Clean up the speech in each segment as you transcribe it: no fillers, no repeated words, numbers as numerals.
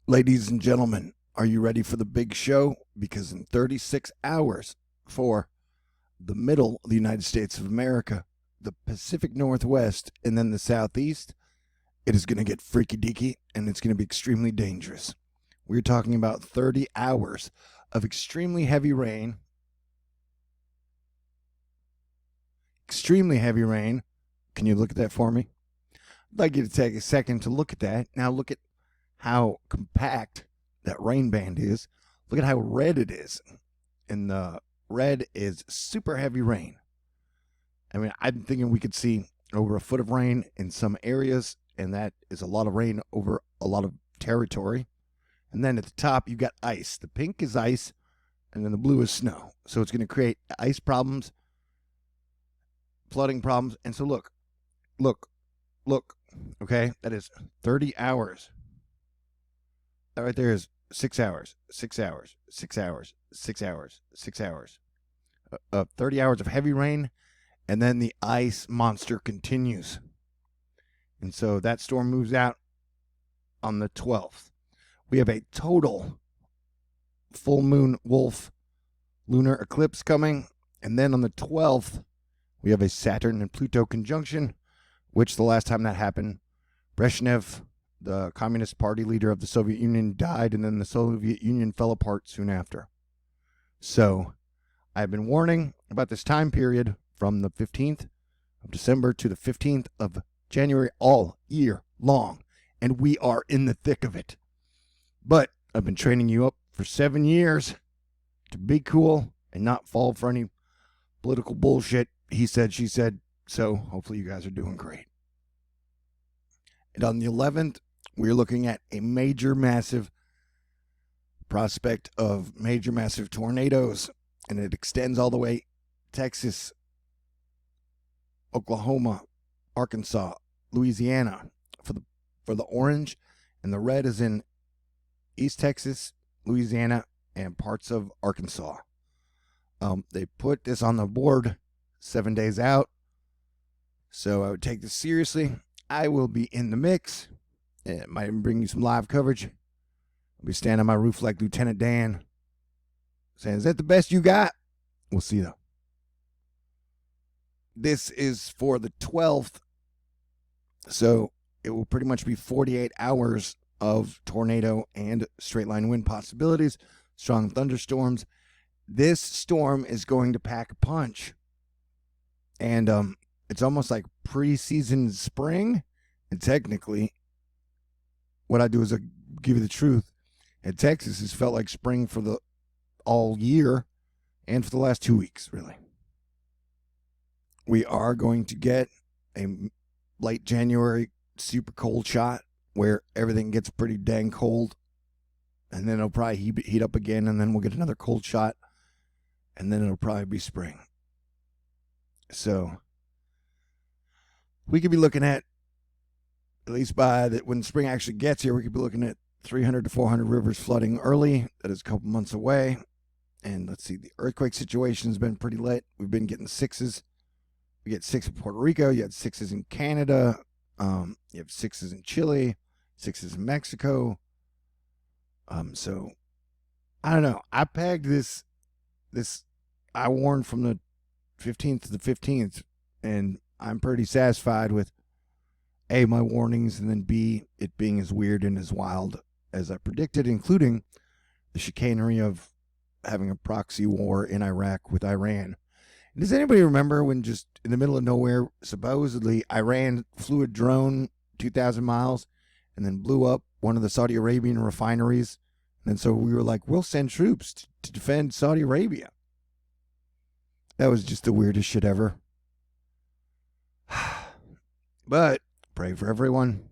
Ladies and gentlemen, are you ready for the big show? Because in 36 hours for the middle of the United States of America, the Pacific Northwest, and then the Southeast, it is going to get freaky deaky and it's going to be extremely dangerous. We're talking about 30 hours of extremely heavy rain. Extremely heavy rain. Can you look at that for me? I'd like you to take a second to look at that. Now look at how compact that rain band is. Look at how red it is. And the red is super heavy rain. I mean, I'm thinking we could see over a foot of rain in some areas, and that is a lot of rain over a lot of territory. And then at the top, you got ice. The pink is ice, and then the blue is snow. So it's going to create ice problems, flooding problems. And so look. Okay, that is 30 hours. That right there is 6 hours, 6 hours, 6 hours, 6 hours, 6 hours. 30 hours of heavy rain, and then the ice monster continues. And so that storm moves out on the 12th. We have a total full moon wolf lunar eclipse coming. And then on the 12th, we have a Saturn and Pluto conjunction, which the last time that happened, Brezhnev, the Communist Party leader of the Soviet Union, died, and then the Soviet Union fell apart soon after. So I've been warning about this time period from the 15th of December to the 15th of January all year long, and we are in the thick of it. But I've been training you up for 7 years to be cool and not fall for any political bullshit. He said, she said. So hopefully you guys are doing great. And on the 11th, we're looking at a major, massive prospect of major, massive tornadoes. And it extends all the way Texas, Oklahoma, Arkansas, Louisiana for the orange. And the red is in East Texas, Louisiana, and parts of Arkansas. They put this on the board 7 days out. So I would take this seriously. I will be in the mix. It might even bring you some live coverage. I'll be standing on my roof like Lieutenant Dan, saying, is that the best you got? We'll see, though. This is for the 12th. So it will pretty much be 48 hours of tornado and straight line wind possibilities, strong thunderstorms. This storm is going to pack a punch. And it's almost like preseason spring. And technically, what I do is I give you the truth. In Texas, it's felt like spring for the all year and for the last 2 weeks, really. We are going to get a late January super cold shot where everything gets pretty dang cold. And then it'll probably heat up again, and then we'll get another cold shot. And then it'll probably be spring. So we could be looking at least by that when spring actually gets here, we could be looking at 300 to 400 rivers flooding early. That is a couple months away. And let's see, the earthquake situation has been pretty lit. We've been getting sixes. We get 6 in Puerto Rico. You had 6s in Canada. You have 6s in Chile, 6s in Mexico. So I don't know. I pegged this. I warned from the 15th to the 15th, and I'm pretty satisfied with A, my warnings, and then B, it being as weird and as wild as I predicted, including the chicanery of having a proxy war in Iraq with Iran. And does anybody remember when just in the middle of nowhere, supposedly Iran flew a drone 2,000 miles and then blew up one of the Saudi Arabian refineries? And so we were like, we'll send troops to defend Saudi Arabia. That was just the weirdest shit ever. But pray for everyone.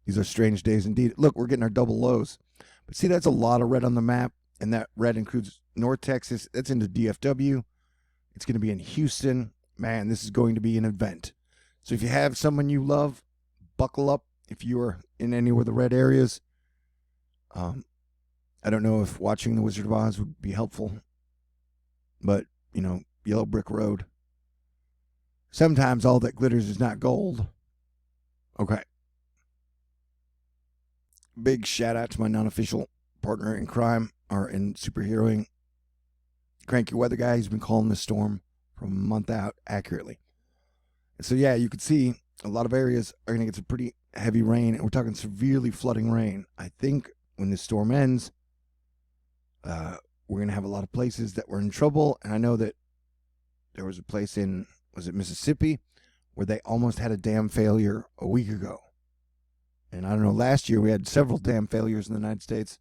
These are strange days indeed. Look, we're getting our double lows. But see, that's a lot of red on the map. And that red includes North Texas. That's into DFW. It's going to be in Houston. Man, this is going to be an event. So if you have someone you love, buckle up if you are in any of the red areas. I don't know if watching The Wizard of Oz would be helpful. But, you know, Yellow Brick Road. Sometimes all that glitters is not gold. Okay. big shout out to my non-official partner in crime or in superheroing, Cranky Weather Guy. He's been calling this storm from a month out accurately. And so, yeah, you can see a lot of areas are going to get some pretty heavy rain, and we're talking severely flooding rain. I think when this storm ends, we're going to have a lot of places that were in trouble. And I know that there was a place in, was it Mississippi, where they almost had a dam failure a week ago. And I don't know, last year we had several dam failures in the United States.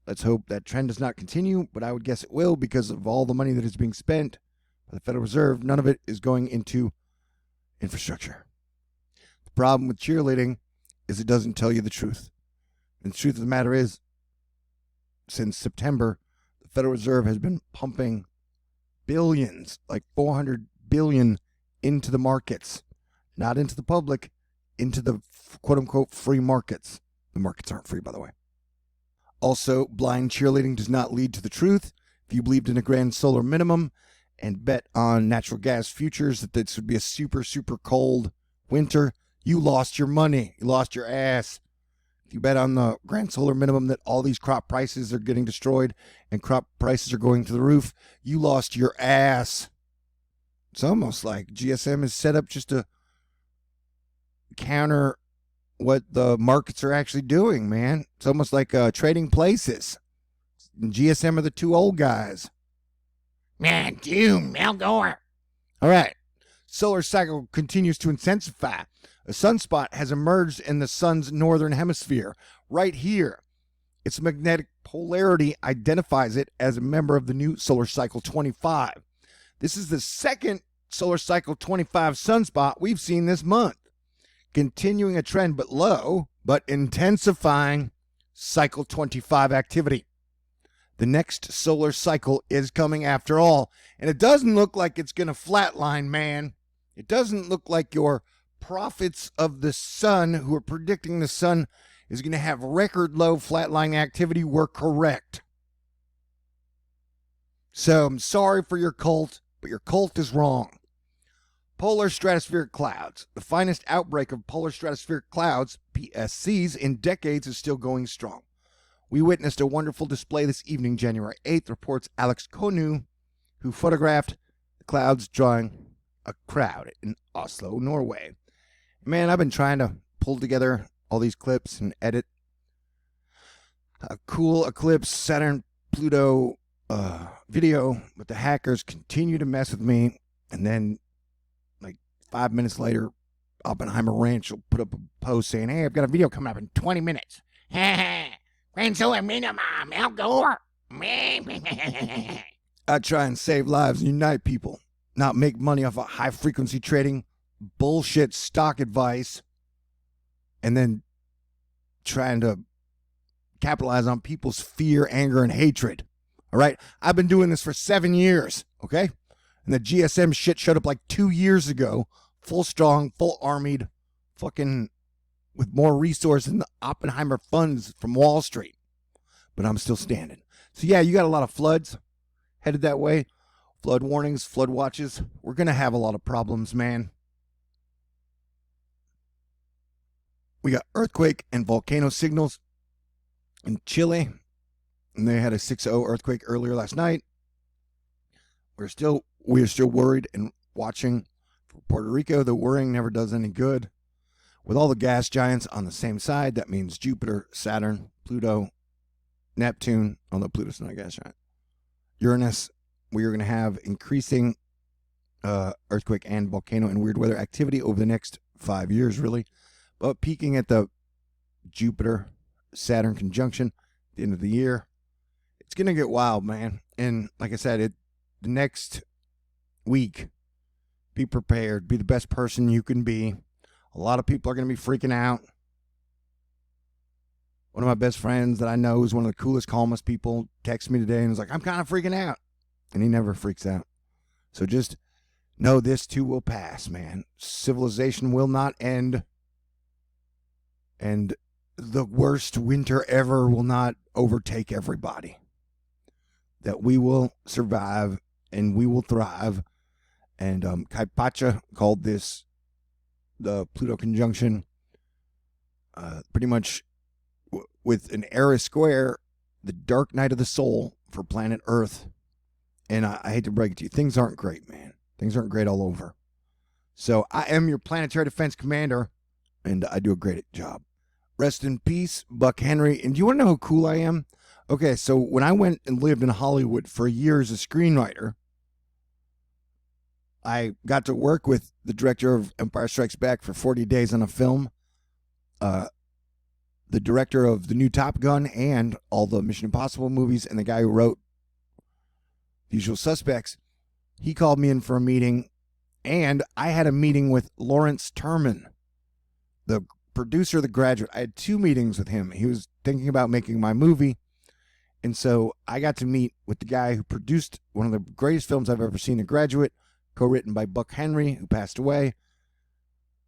Let's hope that trend does not continue, but I would guess it will because of all the money that is being spent by the Federal Reserve. None of it is going into infrastructure. The problem with cheerleading is it doesn't tell you the truth. And the truth of the matter is, since September, the Federal Reserve has been pumping billions, like $400 billion, into the markets, not into the public, into the quote-unquote free markets. The markets aren't free, by the way. Also, blind cheerleading does not lead to the truth. If you believed in a grand solar minimum and bet on natural gas futures that this would be a super, super cold winter, you lost your money. You lost your ass. If you bet on the grand solar minimum that all these crop prices are getting destroyed and crop prices are going through the roof, you lost your ass. It's almost like GSM is set up just to counter what the markets are actually doing, man. It's almost like trading places. And GSM are the two old guys. Man, Doom, Al Gore. All right. Solar cycle continues to intensify. A sunspot has emerged in the sun's northern hemisphere, right here. Its magnetic polarity identifies it as a member of the new solar cycle 25. This is the second solar cycle 25 sunspot we've seen this month. Continuing a trend but low, but intensifying cycle 25 activity. The next solar cycle is coming after all, and it doesn't look like it's going to flatline, man. It doesn't look like your prophets of the sun who are predicting the sun is going to have record low flatline activity were correct. So I'm sorry for your cult, but your cult is wrong. Polar stratospheric clouds. The finest outbreak of polar stratospheric clouds, PSCs, in decades is still going strong. We witnessed a wonderful display this evening, January 8th, reports Alex Konu, who photographed the clouds drawing a crowd in Oslo, Norway. Man, I've been trying to pull together all these clips and edit a cool eclipse Saturn Pluto video, but the hackers continue to mess with me, and then 5 minutes later, Oppenheimer Ranch will put up a post saying, hey, I've got a video coming up in 20 minutes. Grand solar minimum, Al Gore. I try and save lives and unite people, not make money off of high-frequency trading, bullshit stock advice, and then trying to capitalize on people's fear, anger, and hatred. All right? I've been doing this for 7 years, okay? And the GSM shit showed up like 2 years ago, full strong, full armied, fucking with more resources than the Oppenheimer funds from Wall Street. But I'm still standing. So yeah, you got a lot of floods headed that way. Flood warnings, flood watches. We're going to have a lot of problems, man. We got earthquake and volcano signals in Chile. And they had a 6.0 earthquake earlier last night. We're still worried and watching for Puerto Rico. The worrying never does any good. With all the gas giants on the same side, that means Jupiter, Saturn, Pluto, Neptune, although Pluto's not a gas giant, Uranus, we are going to have increasing earthquake and volcano and weird weather activity over the next 5 years, really. But peaking at the Jupiter-Saturn conjunction at the end of the year, it's going to get wild, man. And like I said, the next week, be prepared. Be the best person you can be. A lot of people are going to be freaking out. One of my best friends that I know is one of the coolest, calmest people texted me today and was like, I'm kind of freaking out. And he never freaks out. So just know this too will pass, man. Civilization will not end. And the worst winter ever will not overtake everybody. That we will survive and we will thrive. And Kai Pacha called this the Pluto conjunction pretty much with an era square, the dark night of the soul for planet Earth. And I hate to break it to you, things aren't great, man. Things aren't great all over. So I am your planetary defense commander, and I do a great job. Rest in peace, Buck Henry. And do you want to know how cool I am? Okay, so when I went and lived in Hollywood for a year as a screenwriter, I got to work with the director of Empire Strikes Back for 40 days on a film, the director of the new Top Gun and all the Mission Impossible movies, and the guy who wrote The Usual Suspects. He called me in for a meeting, and I had a meeting with Lawrence Terman, the producer of The Graduate. I had 2 meetings with him. He was thinking about making my movie, and so I got to meet with the guy who produced one of the greatest films I've ever seen, The Graduate, co-written by Buck Henry, who passed away.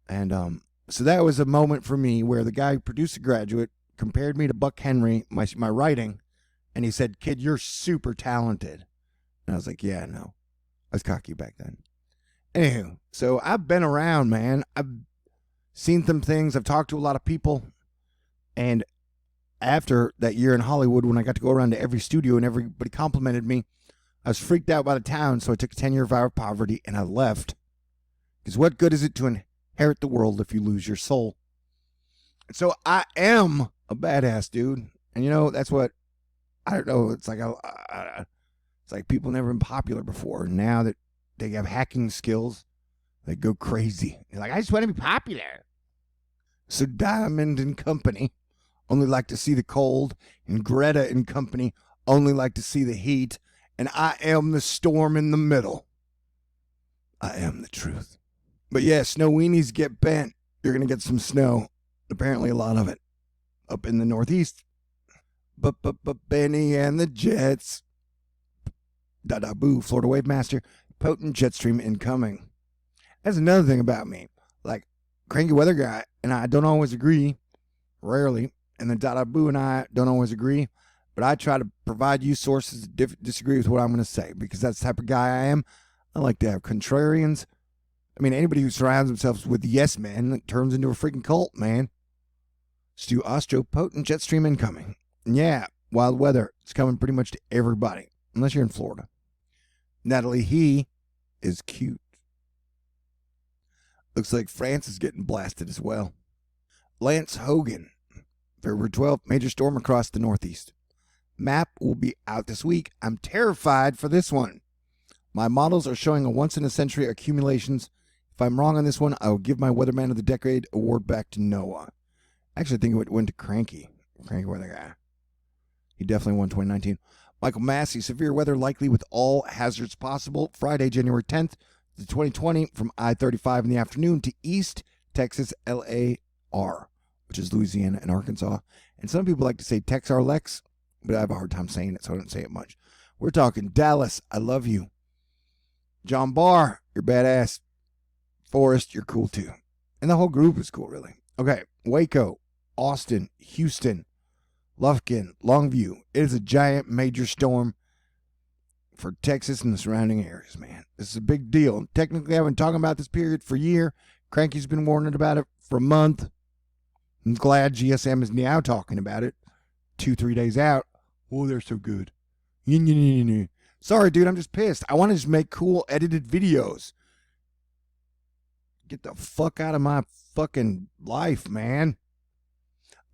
And so that was a moment for me where the guy who produced The Graduate compared me to Buck Henry, my writing, and he said, "Kid, you're super talented." And I was like, yeah, no. I was cocky back then. Anywho, so I've been around, man. I've seen some things. I've talked to a lot of people. And after that year in Hollywood, when I got to go around to every studio and everybody complimented me, I was freaked out by the town, so I took a 10-year vow of poverty and I left. Because what good is it to inherit the world if you lose your soul? So I am a badass, dude. And you know, that's what, I don't know, it's like it's like people never been popular before. Now that they have hacking skills, they go crazy. They're like, I just want to be popular. So Diamond and Company only like to see the cold, and Greta and Company only like to see the heat. And I am the storm in the middle. I am the truth. But yeah, snow weenies get bent. You're going to get some snow. Apparently a lot of it. Up in the Northeast. But Benny and the Jets. Da-da-boo, Florida Wave Master. Potent jet stream incoming. That's another thing about me. Like, Cranky Weather Guy and I don't always agree. Rarely. And the da-da-boo and I don't always agree. But I try to provide you sources that disagree with what I'm going to say, because that's the type of guy I am. I like to have contrarians. I mean, anybody who surrounds themselves with yes men turns into a freaking cult, man. Stu Ostro, potent jet stream incoming. And yeah, wild weather. It's coming pretty much to everybody, unless you're in Florida. Natalie He is cute. Looks like France is getting blasted as well. Lance Hogan, February 12th, major storm across the Northeast. Map will be out this week. I'm terrified for this one. My models are showing a once-in-a-century accumulations. If I'm wrong on this one, I will give my Weatherman of the Decade award back to Noah. Actually, I think it went to Cranky Weather Guy. He definitely won 2019. Michael Massey, severe weather likely with all hazards possible. Friday, January 10th to 2020 from I-35 in the afternoon to East Texas LAR, which is Louisiana and Arkansas. And some people like to say Texar Lex, but I have a hard time saying it, so I don't say it much. We're talking Dallas, I love you. John Barr, you're badass. Forrest, you're cool too. And the whole group is cool, really. Okay, Waco, Austin, Houston, Lufkin, Longview. It is a giant major storm for Texas and the surrounding areas, man. This is a big deal. Technically, I've been talking about this period for a year. Cranky's been warning about it for a month. I'm glad GSM is now talking about it. 2-3 days out. Oh, they're so good. Sorry, dude, I'm just pissed. I want to just make cool edited videos. Get the fuck out of my fucking life, man.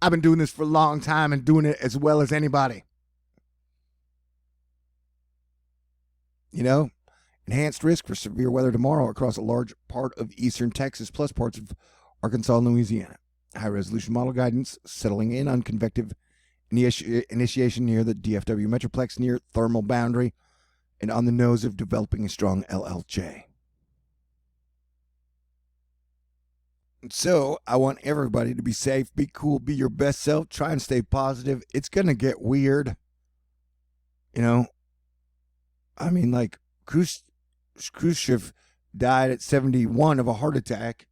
I've been doing this for a long time and doing it as well as anybody. You know, enhanced risk for severe weather tomorrow across a large part of eastern Texas, plus parts of Arkansas and Louisiana. High-resolution model guidance settling in on convective initiation near the DFW Metroplex near thermal boundary and on the nose of developing a strong LLJ. So I want everybody to be safe, be cool, be your best self, try and stay positive. It's going to get weird. You know, I mean, like Khrushchev died at 71 of a heart attack.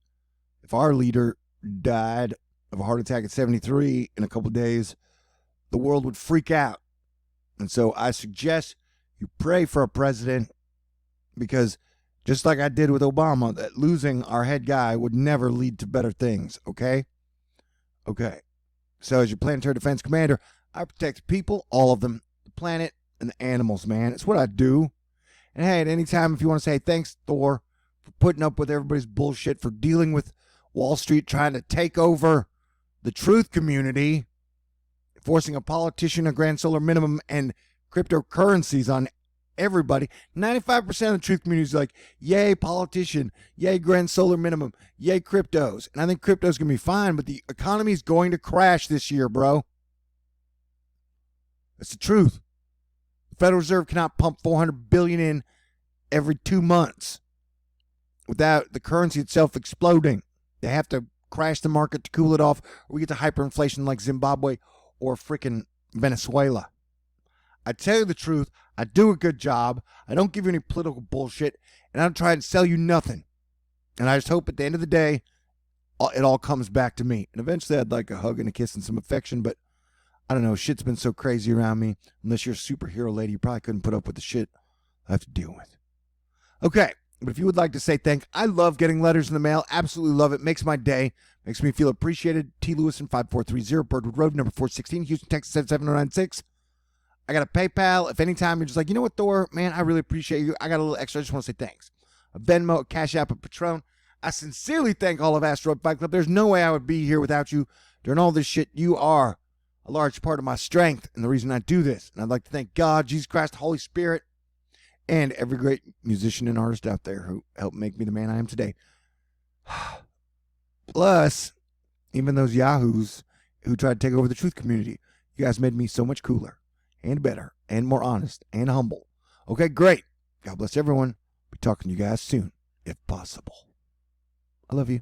If our leader died of a heart attack at 73 in a couple days, the world would freak out. And so I suggest you pray for a president, because just like I did with Obama, that losing our head guy would never lead to better things, okay? Okay. So as your planetary defense commander, I protect people, all of them, the planet, and the animals, man. It's what I do. And hey, at any time, if you want to say thanks, Thor, for putting up with everybody's bullshit, for dealing with Wall Street trying to take over the truth community, forcing a politician a grand solar minimum and cryptocurrencies on everybody. 95% of the truth community is like, yay, politician, yay, grand solar minimum, yay, cryptos. And I think crypto's going to be fine, but the economy is going to crash this year, bro. That's the truth. The Federal Reserve cannot pump $400 billion in every 2 months without the currency itself exploding. They have to crash the market to cool it off, or we get to hyperinflation like Zimbabwe or freaking Venezuela. I tell you the truth, I do a good job. I don't give you any political bullshit, and I don't try and sell you nothing. And I just hope at the end of the day, it all comes back to me. And eventually I'd like a hug and a kiss and some affection, but I don't know, shit's been so crazy around me. Unless you're a superhero lady, you probably couldn't put up with the shit I have to deal with. Okay, but if you would like to say thank, I love getting letters in the mail. Absolutely love it. Makes my day. Makes me feel appreciated. T. Lewison, 5430 Birdwood Road, number 416, Houston, Texas, 77096. I got a PayPal. If anytime you're just like, you know what, Thor, man, I really appreciate you. I got a little extra. I just want to say thanks. A Venmo, a CashApp, a Patron. I sincerely thank all of Asteroid Fight Club. There's no way I would be here without you during all this shit. You are a large part of my strength and the reason I do this. And I'd like to thank God, Jesus Christ, the Holy Spirit, and every great musician and artist out there who helped make me the man I am today. Plus, even those yahoos who tried to take over the truth community. You guys made me so much cooler and better and more honest and humble. Okay, great. God bless everyone. Be talking to you guys soon, if possible. I love you.